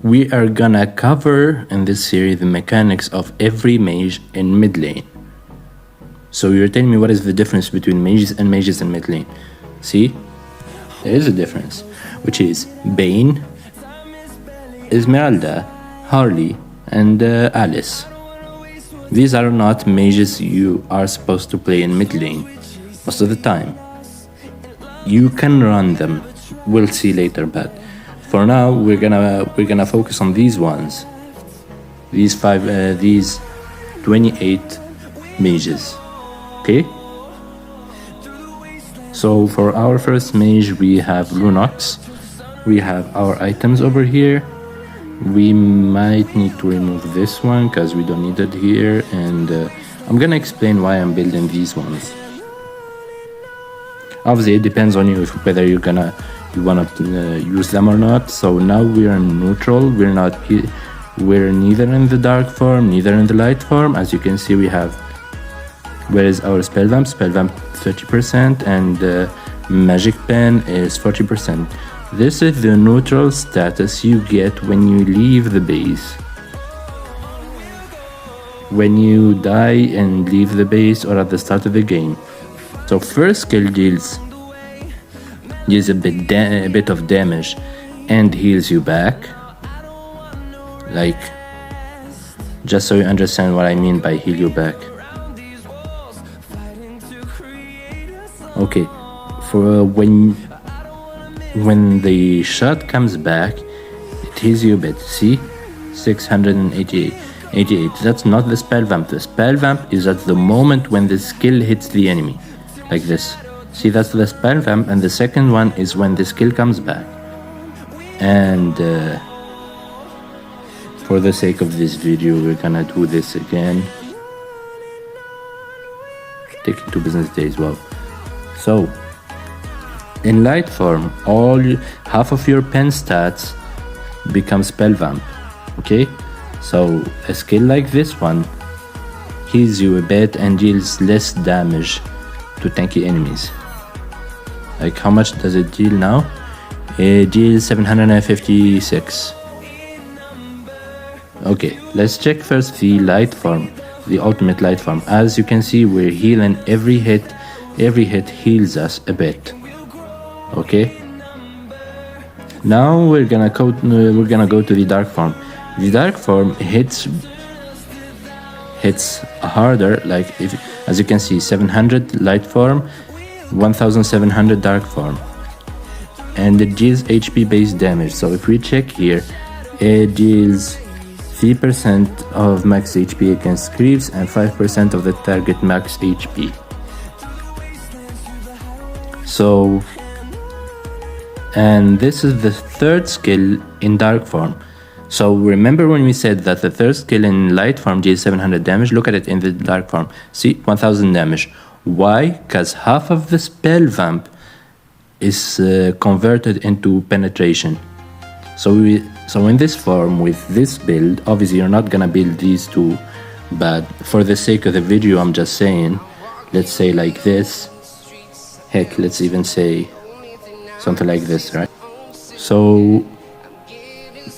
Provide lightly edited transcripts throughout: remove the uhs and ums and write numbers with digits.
we are gonna cover in this series the mechanics of every mage in mid lane. So you're telling me what is the difference between mages and mid lane? See, there is a difference, which is Bane, Esmeralda, Harley, and Alice. These are not mages you are supposed to play in mid lane most of the time. You can run them, we'll see later, but for now we're gonna focus on these ones, these 28 mages. Okay, so for our first mage we have Lunox. We have our items over here. We might need to remove this one because we don't need it here, and I'm gonna explain why I'm building these ones. Obviously it depends on you whether you wanna use them or not. So now we are neutral. We're neither in the dark form, neither in the light form. As you can see, we have, where is our spell vamp 30%, and magic pen is 40%. This is the neutral status you get when you leave the base. When you die and leave the base or at the start of the game. So first skill deals a bit of damage and heals you back. Like, just so you understand what I mean by heal you back. Okay, for when the shot comes back, it heals you a bit. See, 688. That's not the spell vamp. The spell vamp is at the moment when the skill hits the enemy, like this. See, that's the spell vamp, and the second one is when the skill comes back. And for the sake of this video, we're gonna do this again. Taking 2 business days. Wow. So in light form, half of your pen stats become spell vamp. Okay, so a skill like this one heals you a bit and deals less damage to tanky enemies. Like, how much does it deal now? It deals 756. Okay, let's check first the light form, the ultimate light form. As you can see, we're healing every hit. Every hit heals us a bit. Okay, now we're gonna go to the dark form. The dark form hits harder. Like, as you can see, 700 light form, 1700 dark form, and it deals HP based damage. So if we check here, it deals 3% of max HP against creeps and 5% of the target max HP. So, and this is the third skill in dark form. So remember when we said that the third skill in light form deals 700 damage? Look at it in the dark form. See, 1000 damage. Why? Because half of the spell vamp is converted into penetration. So in this form, with this build, obviously you're not gonna build these two, but for the sake of the video, I'm just saying, let's say like this. Heck, let's even say something like this, right? So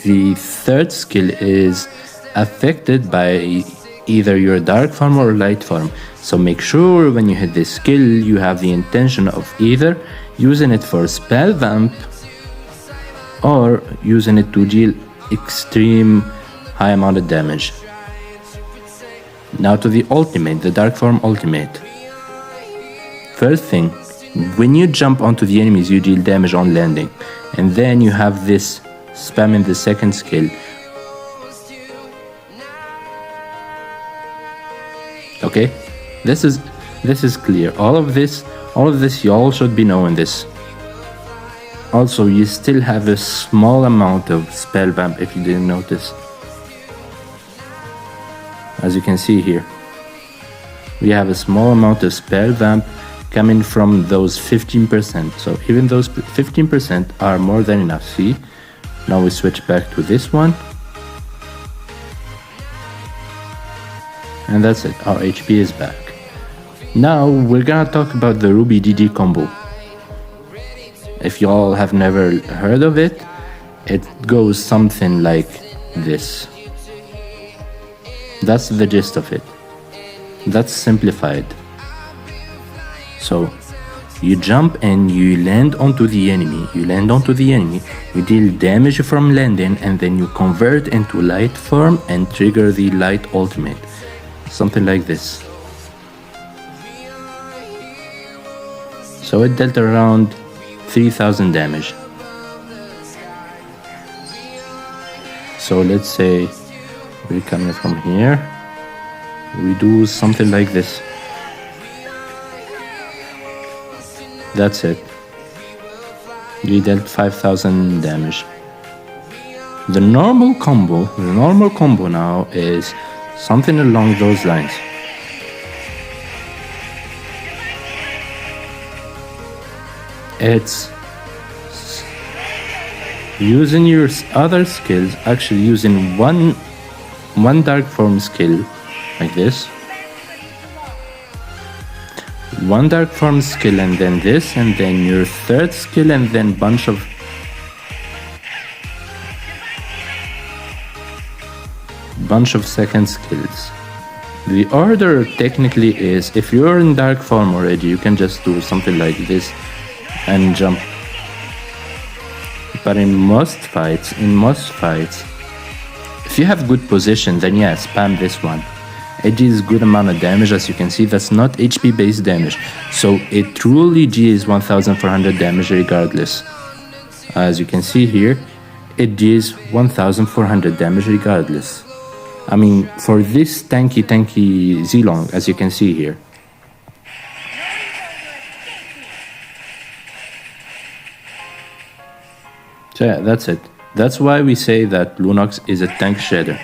the third skill is affected by either your dark form or light form. So make sure when you hit this skill, you have the intention of either using it for spell vamp or using it to deal extreme high amount of damage. Now to the ultimate, the dark form ultimate. First thing, when you jump onto the enemies, you deal damage on landing, and then you have this spamming the second skill. Okay, this is clear. All of this you all should be knowing this. Also, you still have a small amount of spell vamp if you didn't notice. As you can see here, we have a small amount of spell vamp coming from those 15%. So even those 15% are more than enough. See, now we switch back to this one, and that's it. Our HP is back. Now we're gonna talk about the Ruby DD combo. If y'all have never heard of it, it goes something like this. That's the gist of it. That's simplified. So you jump and you land onto the enemy. You deal damage from landing, and then you convert into light form and trigger the light ultimate. Something like this. So it dealt around 3000 damage. So let's say we're coming from here. We do something like this. That's it. We dealt 5000 damage. The normal combo now is something along those lines. It's using your other skills, actually using one dark form skill like this, one dark form skill, and then this, and then your third skill, and then bunch of second skills. The order technically is, if you're in dark form already, you can just do something like this and jump. But in most fights, if you have good position, then yeah, spam this one. It deals good amount of damage. As you can see, that's not HP based damage, so it truly deals 1400 damage regardless. As you can see here, it deals 1400 damage regardless. I mean, for this tanky Zilong, as you can see here. So yeah, that's it. That's why we say that Lunox is a tank shredder.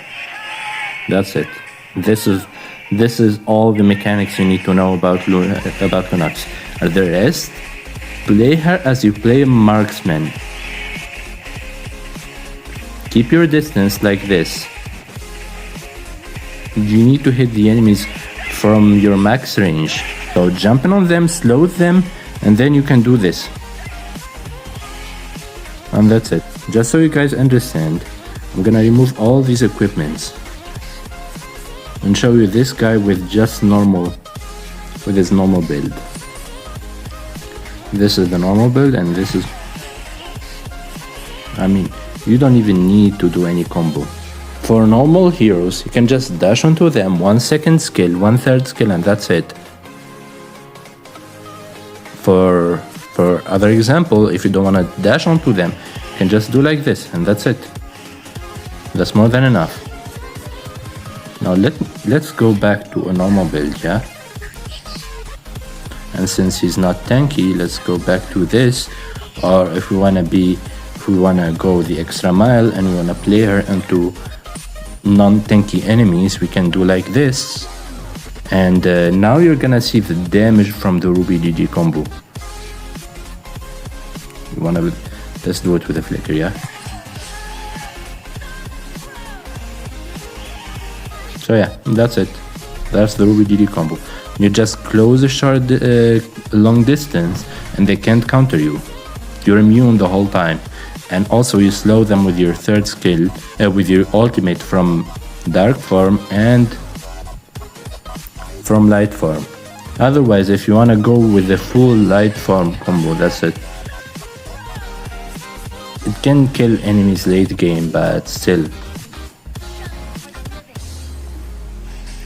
That's it. This is all the mechanics you need to know about Lunox. The rest, play her as you play a marksman. Keep your distance like this. You need to hit the enemies from your max range. So jumping on them, slow them, and then you can do this. And that's it. Just so you guys understand, I'm gonna remove all these equipments and show you this guy with just normal, with his normal build. This is the normal build, and this is, I mean, you don't even need to do any combo. For normal heroes, you can just dash onto them, 1 second skill, 1/3 skill, and that's it. For other example, if you don't want to dash onto them, you can just do like this, and that's it. That's more than enough. Now let's go back to a normal build, yeah? And since he's not tanky, let's go back to this. Or if we wanna go the extra mile and we wanna play her into non-tanky enemies, we can do like this. And now you're gonna see the damage from the Ruby GG combo. Let's do it with a flicker, yeah? So yeah, that's it. That's the Ruby GG combo. You just close a short long distance and they can't counter you. You're immune the whole time. And also you slow them with your third skill, with your ultimate from dark form and from light form. Otherwise, if you wanna go with the full light form combo, that's it. It can kill enemies late game, but still.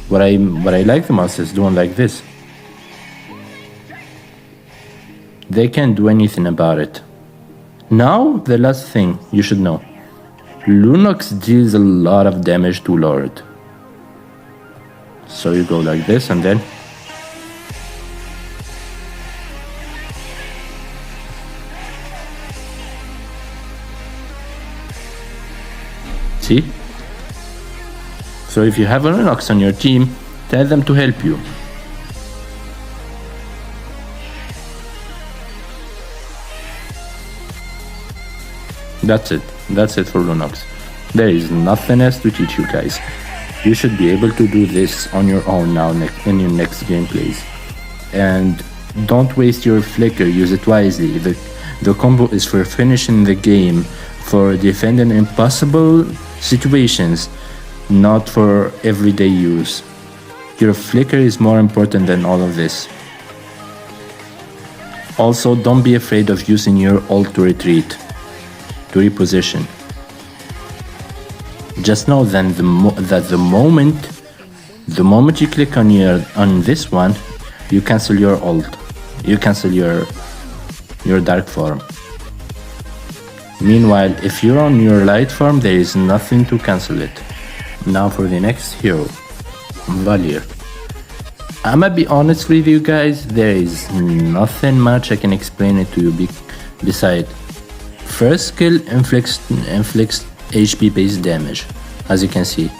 What I like the most is doing like this. They can't do anything about it. Now, the last thing you should know. Lunox deals a lot of damage to Lord. So you go like this and then... See? So if you have a Lunox on your team, tell them to help you. That's it. That's it for Lunox. There is nothing else to teach you guys. You should be able to do this on your own now in your next gameplays. And don't waste your flicker, use it wisely. The combo is for finishing the game for defending impossible situations, not for everyday use. Your flicker is more important than all of this. Also, don't be afraid of using your ult to retreat, to reposition. Just know that the moment you click on this one, you cancel your ult. You cancel your dark form. Meanwhile, if you're on your light form, there is nothing to cancel it. Now for the next hero, Valir. I'ma be honest with you guys, there is nothing much I can explain it to you beside. First skill inflicts HP based damage, as you can see.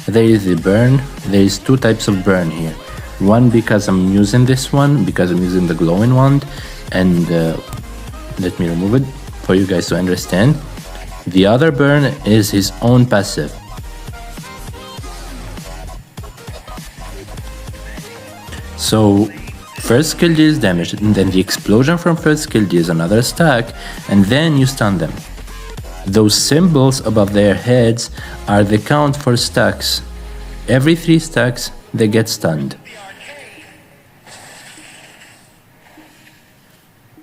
There is the burn, there is two types of burn here. One because I'm using this one, because I'm using the glowing wand, and let me remove it for you guys to understand. The other burn is his own passive. So first skill deals damage, and then the explosion from first skill deals another stack, and then you stun them. Those symbols above their heads are the count for stacks. Every 3 stacks, they get stunned.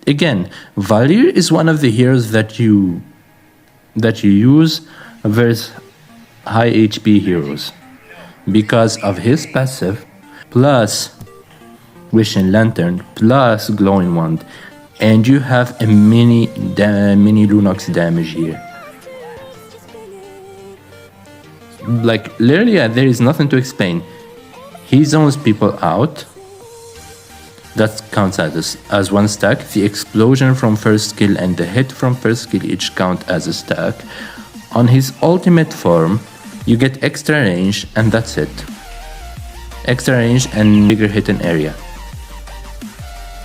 Again, Valir is one of the heroes that you use versus high HP heroes because of his passive plus Wishing Lantern plus Glowing Wand, and you have a mini Lunox damage here. Like literally, there is nothing to explain. He zones people out. That counts as one stack. The explosion from first skill and the hit from first skill each count as a stack. On his ultimate form, you get extra range, and that's it. Extra range and bigger hitting area.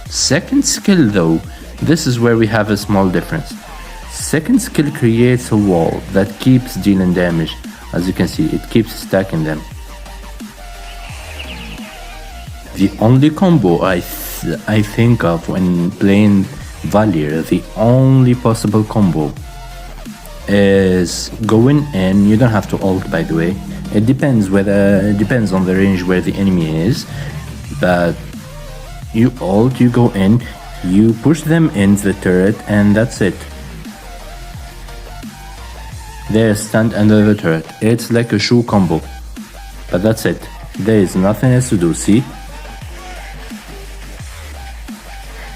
Second skill though, this is where we have a small difference. Second skill creates a wall that keeps dealing damage. As you can see, it keeps stacking them. The only combo I think of when playing Valir, the only possible combo is going in. You don't have to ult, by the way. It depends on the range where the enemy is, but you ult, you go in, you push them in the turret, and that's it. They're stunned under the turret. It's like a shoe combo, but that's it. There is nothing else to do. See?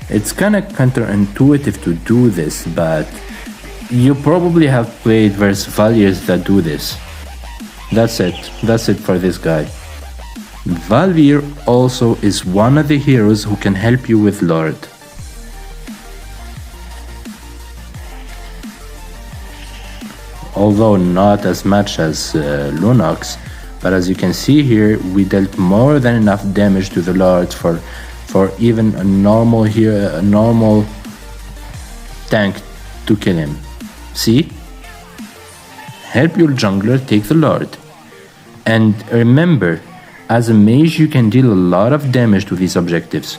It's kinda counterintuitive to do this, but you probably have played versus Valirs that do this. That's it. That's it for this guy. Valir also is one of the heroes who can help you with Lord. Although not as much as Lunox, but as you can see here, we dealt more than enough damage to the Lord for even a normal tank to kill him. See? Help your jungler take the Lord. And remember, as a mage you can deal a lot of damage to these objectives.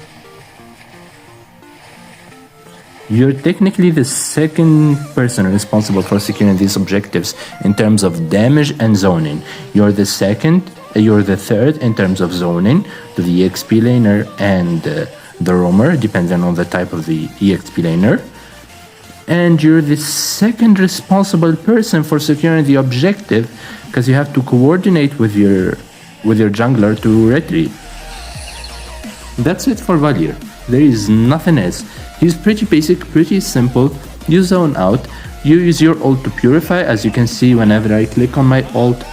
You're technically the second person responsible for securing these objectives in terms of damage and zoning. You're the third in terms of zoning to the EXP laner and the roamer, depending on the type of the EXP laner. And you're the second responsible person for securing the objective, because you have to coordinate with your jungler to retreat. That's it for Valir. There is nothing else. He's pretty basic, pretty simple. You zone out, you use your ult to purify. As you can see, whenever I click on my ult,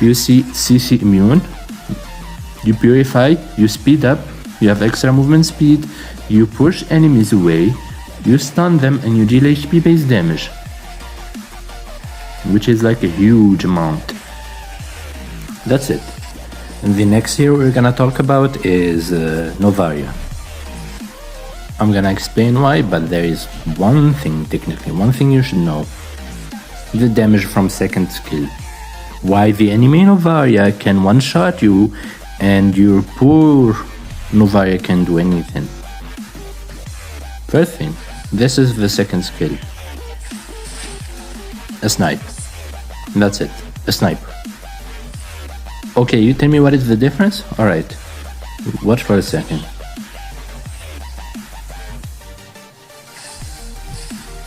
you see CC immune. You purify, you speed up, you have extra movement speed, you push enemies away, you stun them, and you deal HP based damage, which is like a huge amount. That's it. And the next hero we're gonna talk about is Novaria. I'm gonna explain why, but there is one thing you should know. The damage from second skill. Why the enemy Novaria can one-shot you and your poor Novaria can do anything. First thing, this is the second skill. A snipe. That's it. A snipe. Okay, you tell me what is the difference? Alright. Watch for a second.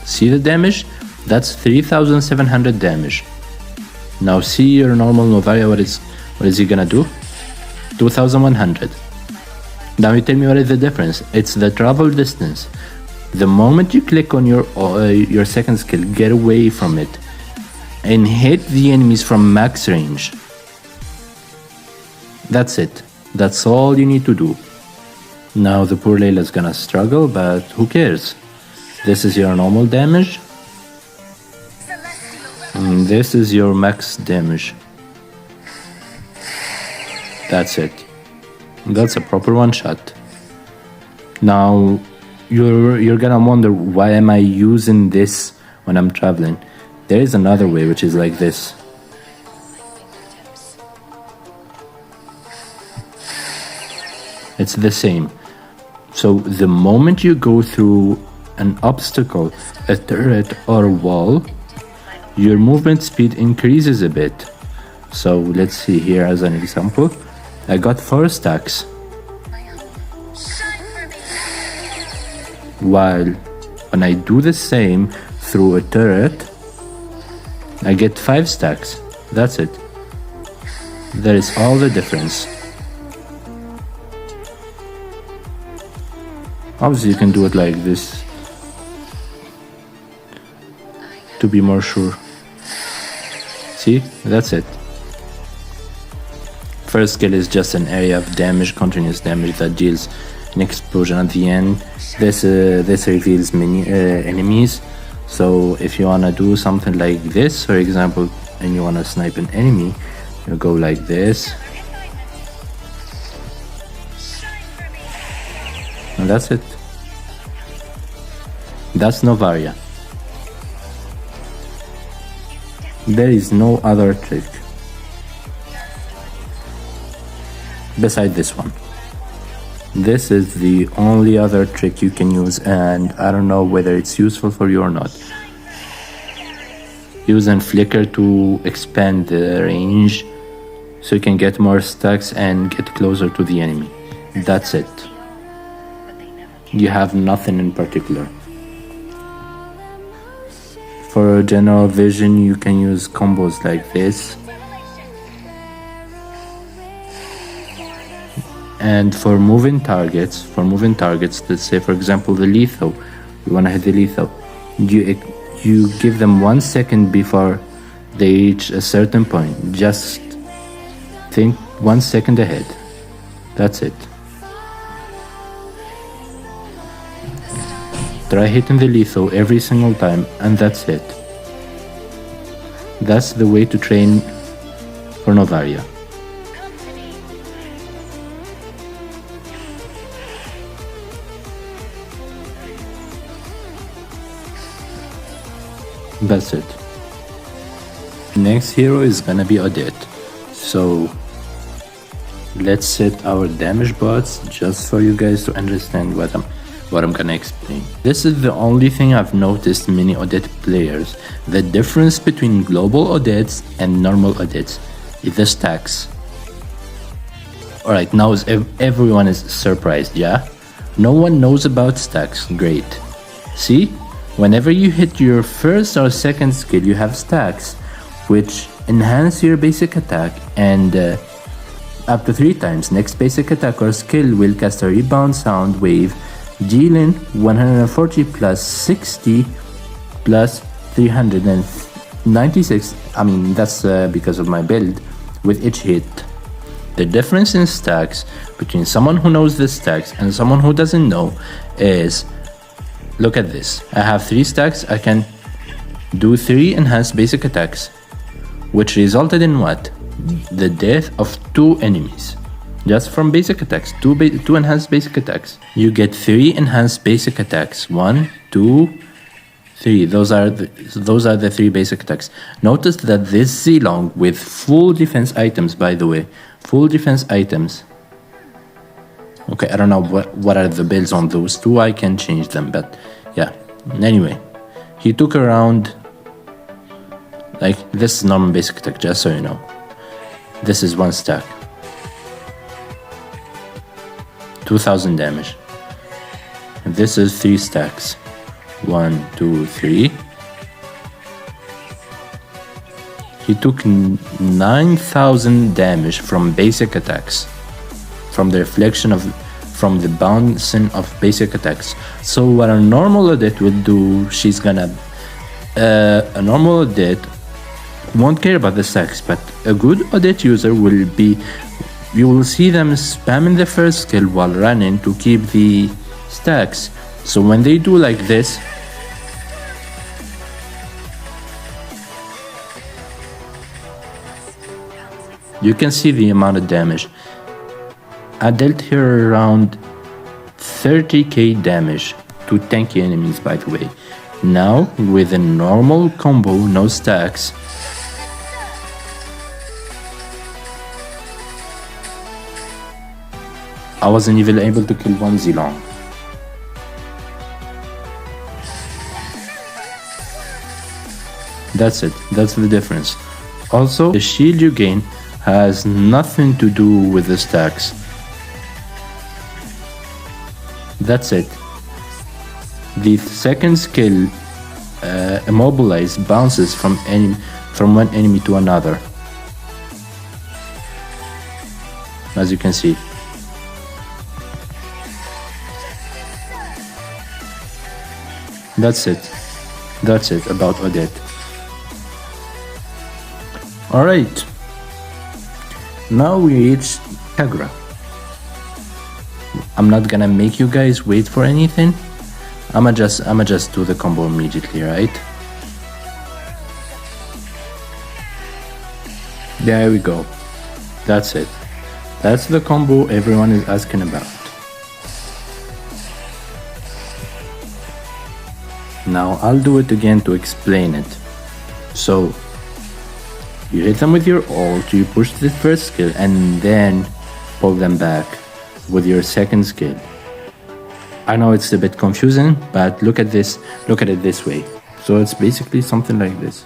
See the damage? That's 3700 damage. Now see your normal Novaria, what is he gonna do? 2100. Now you tell me what is the difference. It's the travel distance. The moment you click on your second skill, get away from it and hit the enemies from max range. That's it. That's all you need to do. Now the poor Layla's gonna struggle, but who cares? This is your normal damage. And this is your max damage. That's it. That's a proper one shot. Now you're gonna wonder, why am I using this when I'm traveling? There is another way, which is like this. It's the same. So the moment you go through an obstacle, a turret or a wall, your movement speed increases a bit. So let's see here as an example. I got 4 stacks. While when I do the same through a turret, I get 5 stacks. That's it. That is all the difference. Obviously you can do it like this to be more sure. See, that's it. First skill is just an area of damage, continuous damage that deals an explosion at the end. This reveals many enemies. So if you wanna do something like this, for example, and you wanna snipe an enemy, you go like this. And that's it. That's Novaria. There is no other trick beside this one. This is the only other trick you can use, and I don't know whether it's useful for you or not. Use and flicker to expand the range so you can get more stacks and get closer to the enemy. That's it. You have nothing in particular. For general vision, you can use combos like this. And for moving targets, let's say for example the lethal, you wanna hit the lethal, you give them 1 second before they reach a certain point. Just think 1 second ahead. That's it. Try hitting the lethal every single time, and that's it. That's the way to train for Novaria. That's it. Next hero is gonna be Odette. So let's set our damage bots just for you guys to understand what I'm gonna explain. This is the only thing I've noticed many Odette players. The difference between global Odettes and normal Odettes is the stacks. Alright, now everyone is surprised, yeah? No one knows about stacks. Great. See? Whenever you hit your first or second skill, you have stacks, which enhance your basic attack, and up to 3 times. Next basic attack or skill will cast a rebound sound wave, dealing 140 plus 60 plus 396. I mean, that's because of my build, with each hit. The difference in stacks between someone who knows the stacks and someone who doesn't know is, look at this. I have 3 stacks. I can do 3 enhanced basic attacks, which resulted in what? The death of 2 enemies. Just from basic attacks, 2 enhanced basic attacks. You get 3 enhanced basic attacks. 1, 2, 3. Those are the 3 basic attacks. Notice that this Zilong with full defense items, by the way, full defense items. Okay, I don't know what are the builds on those 2. I can change them, but yeah. Anyway, he took around Like, this is normal basic attack, just so you know. This is 1 stack. 2000 damage. And this is 3 stacks. 1, 2, 3. He took 9000 damage from basic attacks. From the reflection of, from the bouncing of basic attacks. So what a normal Odette will do, she's gonna, a normal Odette won't care about the stacks, but a good Odette user will be, you will see them spamming the first skill while running to keep the stacks. So when they do like this, you can see the amount of damage. I dealt her around 30k damage to tanky enemies, by the way. Now, with a normal combo, no stacks, I wasn't even able to kill 1 Zilong. That's it, that's the difference. Also, the shield you gain has nothing to do with the stacks. That's it. The second skill, immobilize, bounces from one enemy to another. As you can see. That's it. That's it about Odette. Alright. Now we reach Kagura. I'm not gonna make you guys wait for anything. I'ma just do the combo immediately, right? There we go. That's it. That's the combo everyone is asking about. Now I'll do it again to explain it. So you hit them with your ult, you push the first skill, and then pull them back with your second skill. I know it's a bit confusing, but look at this, look at it this way. So it's basically something like this.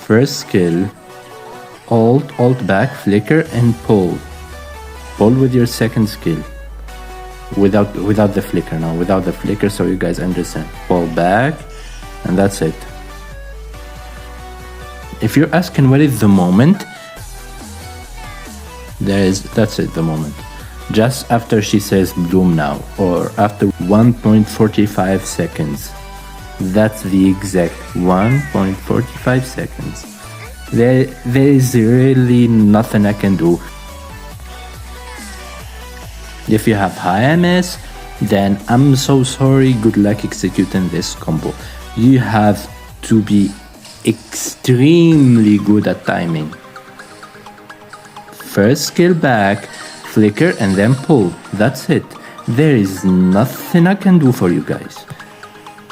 First skill, ult back, flicker, and pull. Pull with your second skill. Without the flicker now, without the flicker, so you guys understand. Pull back, and that's it. If you're asking what is the moment, that's it, the moment. Just after she says bloom now, or after 1.45 seconds. That's the exact 1.45 seconds. There is really nothing I can do. If you have high MS, then I'm so sorry, good luck executing this combo. You have to be extremely good at timing. First skill back, flicker, and then pull. That's it. There is nothing I can do for you guys.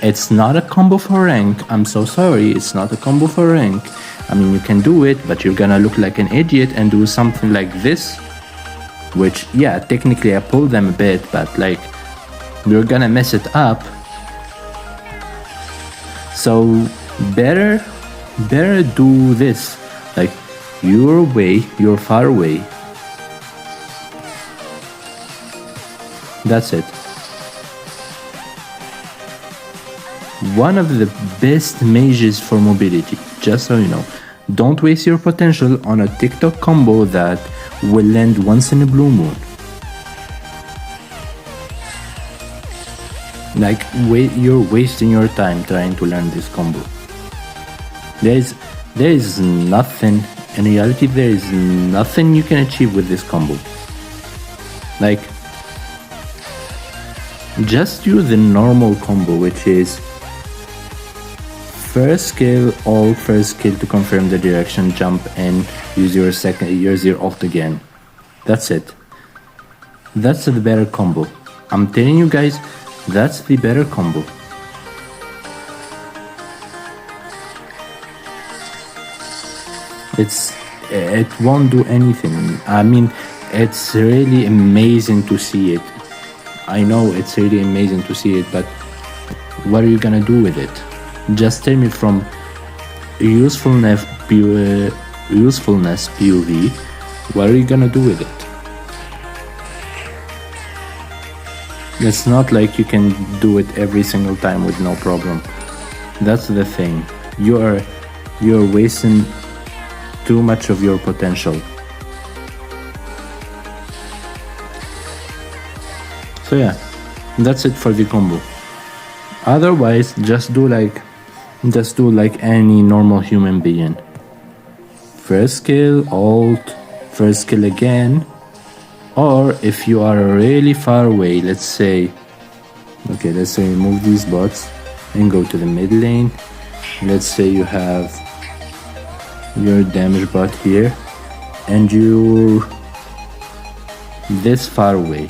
It's not a combo for rank. I'm so sorry, it's not a combo for rank. I mean, you can do it, but you're gonna look like an idiot and do something like this. Which, yeah, technically I pulled them a bit, but like, you're gonna mess it up. So, better do this. Like, you're away, you're far away. That's it. One of the best mages for mobility, just so you know. Don't waste your potential on a TikTok combo that will land once in a blue moon. Like, you're wasting your time trying to learn this combo. There is nothing, in reality there is nothing you can achieve with this combo. Like, just do the normal combo, which is first skill, all first skill to confirm the direction, jump and use your ult again. That's it. That's the better combo. I'm telling you guys, that's the better combo. It won't do anything. I mean, it's really amazing to see it. I know it's really amazing to see it, but what are you gonna do with it? Just tell me from usefulness POV, what are you gonna do with it? It's not like you can do it every single time with no problem. That's the thing. You're wasting too much of your potential. So yeah, that's it for the combo. Otherwise, just do like any normal human being. First skill, alt, first skill again. Or if you are really far away, let's say remove these bots and go to the mid lane. Let's say you have your damage bot here and you're this far away.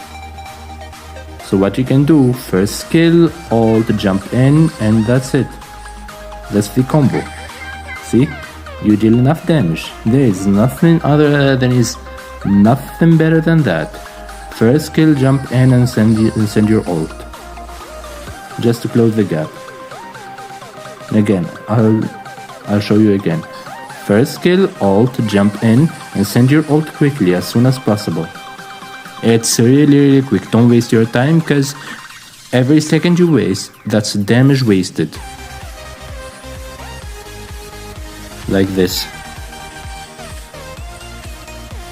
So what you can do, first skill, alt, jump in, and that's it. That's the combo. See? You deal enough damage. There is nothing nothing better than that. First skill, jump in and send your ult. Just to close the gap. Again, I'll show you again. First skill, alt, jump in and send your ult quickly as soon as possible. It's really quick. Don't waste your time, because every second you waste, that's damage wasted. Like this.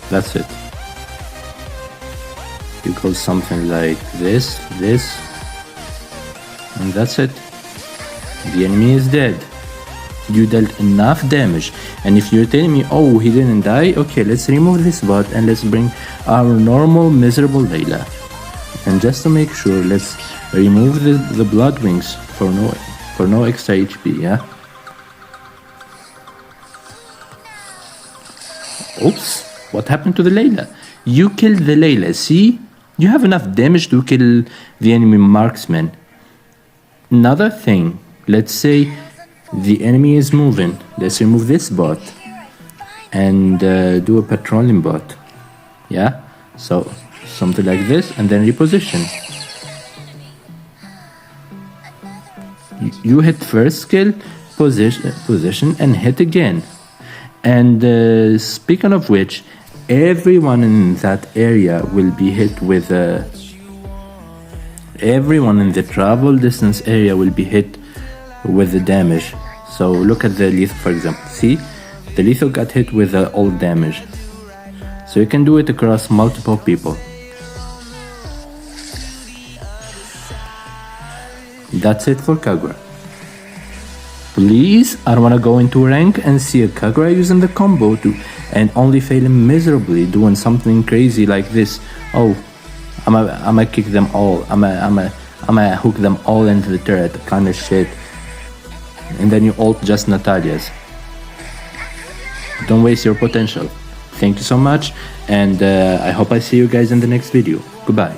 That's it. You go something like this, and that's it. The enemy is dead. You dealt enough damage. And if you're telling me, oh, he didn't die, okay, let's remove this bot and let's bring our normal miserable Layla. And just to make sure, let's remove the blood wings for no extra HP, yeah? Oops, what happened to the Layla? You killed the Layla, see? You have enough damage to kill the enemy marksman. Another thing, let's say the enemy is moving. Let's remove this bot and do a patrolling bot. Yeah? So something like this, and then reposition. You hit first skill, position and hit again. And speaking of which, everyone in that area will be hit with everyone in the travel distance area will be hit with the damage. So look at the lethal, for example. See, the lethal got hit with all damage. So you can do it across multiple people. That's it for Kagura. Please, I don't want to go into rank and see a Kagura using the combo too, and only failing miserably doing something crazy like this. Oh, I'ma kick them all. I'ma hook them all into the turret, kind of shit. And then you ult just Natalia's. Don't waste your potential. Thank you so much, and I hope I see you guys in the next video. Goodbye.